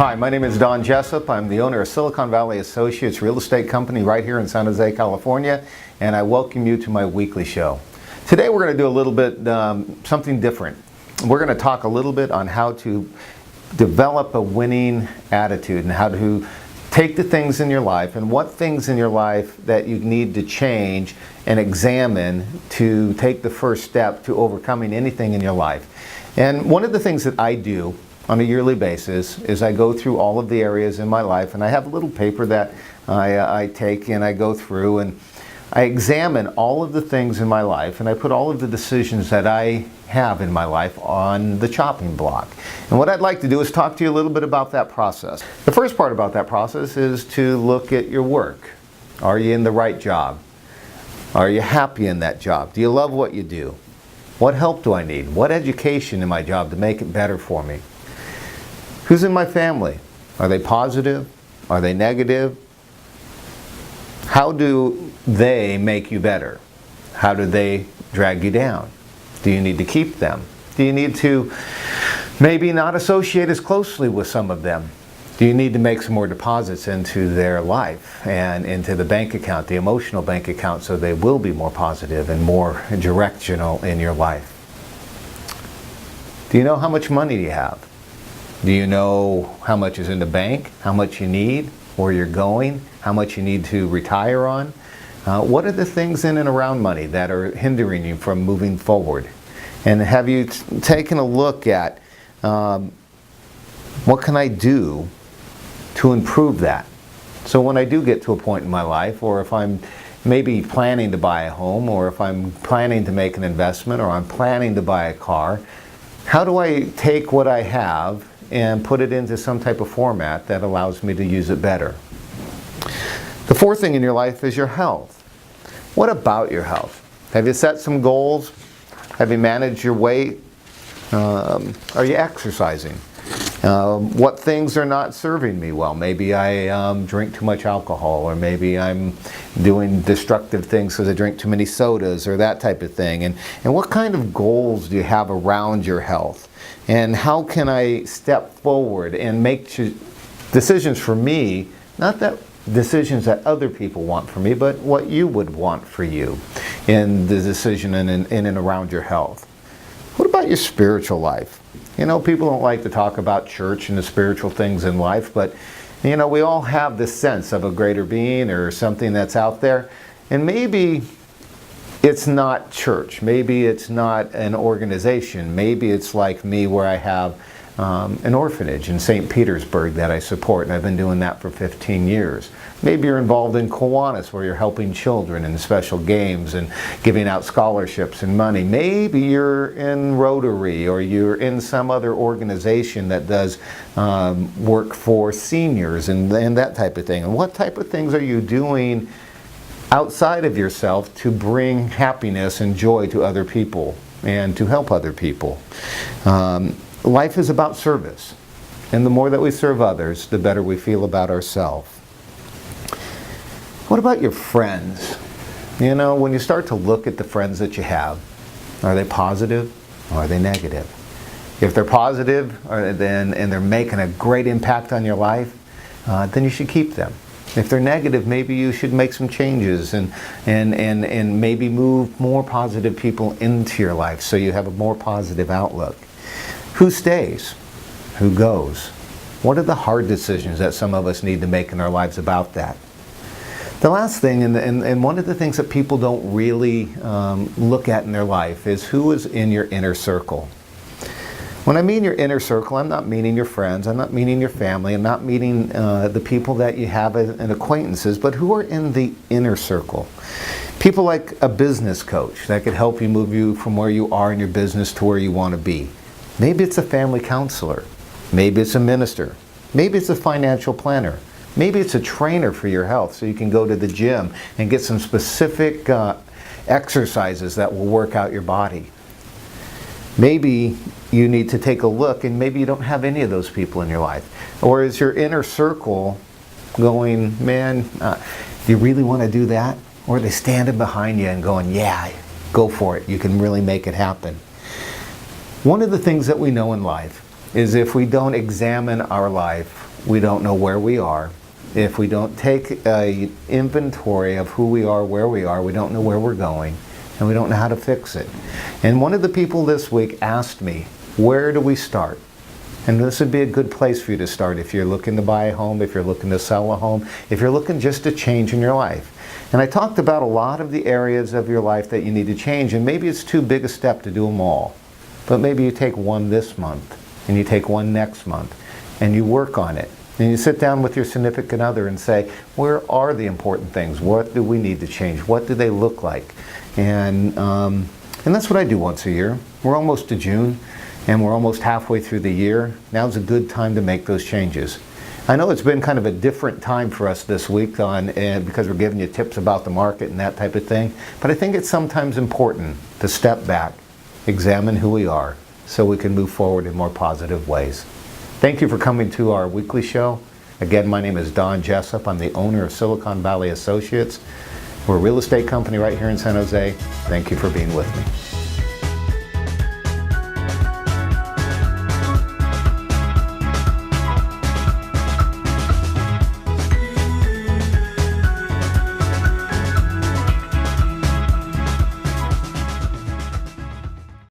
Hi, my name is Don Jessup. I'm the owner of Silicon Valley Associates real estate company right here in San Jose, California, and I welcome you to my weekly show. Today we're going to do a little bit something different. We're going to talk a little bit on how to develop a winning attitude and how to take the things in your life and what things in your life that you need to change and examine to take the first step to overcoming anything in your life. And one of the things that I do on a yearly basis is I go through all of the areas in my life, and I have a little paper that I take and I go through and I examine all of the things in my life, and I put all of the decisions that I have in my life on the chopping block. And what I'd like to do is talk to you a little bit about that process. The first part about that process is to look at your work. Are you in the right job? Are you happy in that job? Do you love what you do? What help do I need? What education in my job to make it better for me? Who's in my family? Are they positive? Are they negative? How do they make you better? How do they drag you down? Do you need to keep them? Do you need to maybe not associate as closely with some of them? Do you need to make some more deposits into their life and into the bank account, the emotional bank account, so they will be more positive and more directional in your life? Do you know how much money you have? Do you know how much is in the bank, how much you need, where you're going, how much you need to retire on? What are the things in and around money that are hindering you from moving forward? And have you taken a look at what can I do to improve that? So when I do get to a point in my life, or if I'm maybe planning to buy a home, or if I'm planning to make an investment, or I'm planning to buy a car, how do I take what I have and put it into some type of format that allows me to use it better? The fourth thing in your life is your health. What about your health? Have you set some goals? Have you managed your weight? Are you exercising? What things are not serving me well? Maybe I drink too much alcohol, or maybe I'm doing destructive things because I drink too many sodas, or that type of thing. And what kind of goals do you have around your health? And how can I step forward and make decisions for me, not that decisions that other people want for me, but what you would want for you in the decision in and around your health? What about your spiritual life? You know, people don't like to talk about church and the spiritual things in life, but you know, we all have this sense of a greater being or something that's out there. And maybe it's not church, maybe it's not an organization, maybe it's like me where I have an orphanage in St. Petersburg that I support, and I've been doing that for 15 years. Maybe you're involved in Kiwanis, where you're helping children in special games and giving out scholarships and money. Maybe you're in Rotary, or you're in some other organization that does work for seniors and that type of thing. And what type of things are you doing outside of yourself to bring happiness and joy to other people and to help other people? Life is about service, and the more that we serve others, the better we feel about ourselves. What about your friends? You know, when you start to look at the friends that you have, are they positive or are they negative? If they're positive and they're making a great impact on your life, then you should keep them. If they're negative, maybe you should make some changes and maybe move more positive people into your life so you have a more positive outlook. Who stays? Who goes? What are the hard decisions that some of us need to make in our lives about that? The last thing, and one of the things that people don't really look at in their life, is who is in your inner circle. When I mean your inner circle, I'm not meaning your friends, I'm not meaning your family, I'm not meaning the people that you have and acquaintances, but who are in the inner circle. People like a business coach that could help you move you from where you are in your business to where you want to be. Maybe it's a family counselor. Maybe it's a minister. Maybe it's a financial planner. Maybe it's a trainer for your health, so you can go to the gym and get some specific exercises that will work out your body. Maybe you need to take a look, and maybe you don't have any of those people in your life. Or is your inner circle going, man, do you really want to do that? Or are they standing behind you and going, yeah, go for it. You can really make it happen. One of the things that we know in life is if we don't examine our life we don't know where we are. If we don't take an inventory of who we are, where we are, we don't know where we're going, and we don't know how to fix it. And one of the people this week asked me, where do we start? And this would be a good place for you to start if you're looking to buy a home, if you're looking to sell a home, if you're looking just to change in your life. And I talked about a lot of the areas of your life that you need to change, and maybe it's too big a step to do them all. But maybe you take one this month, and you take one next month, and you work on it. And you sit down with your significant other and say, where are the important things? What do we need to change? What do they look like? And that's what I do once a year. We're almost to June, and we're almost halfway through the year. Now's a good time to make those changes. I know it's been kind of a different time for us this week because we're giving you tips about the market and that type of thing. But I think it's sometimes important to step back, examine who we are, so we can move forward in more positive ways. Thank you for coming to our weekly show. Again, my name is Don Jessup. I'm the owner of Silicon Valley Associates. We're a real estate company right here in San Jose. Thank you for being with me.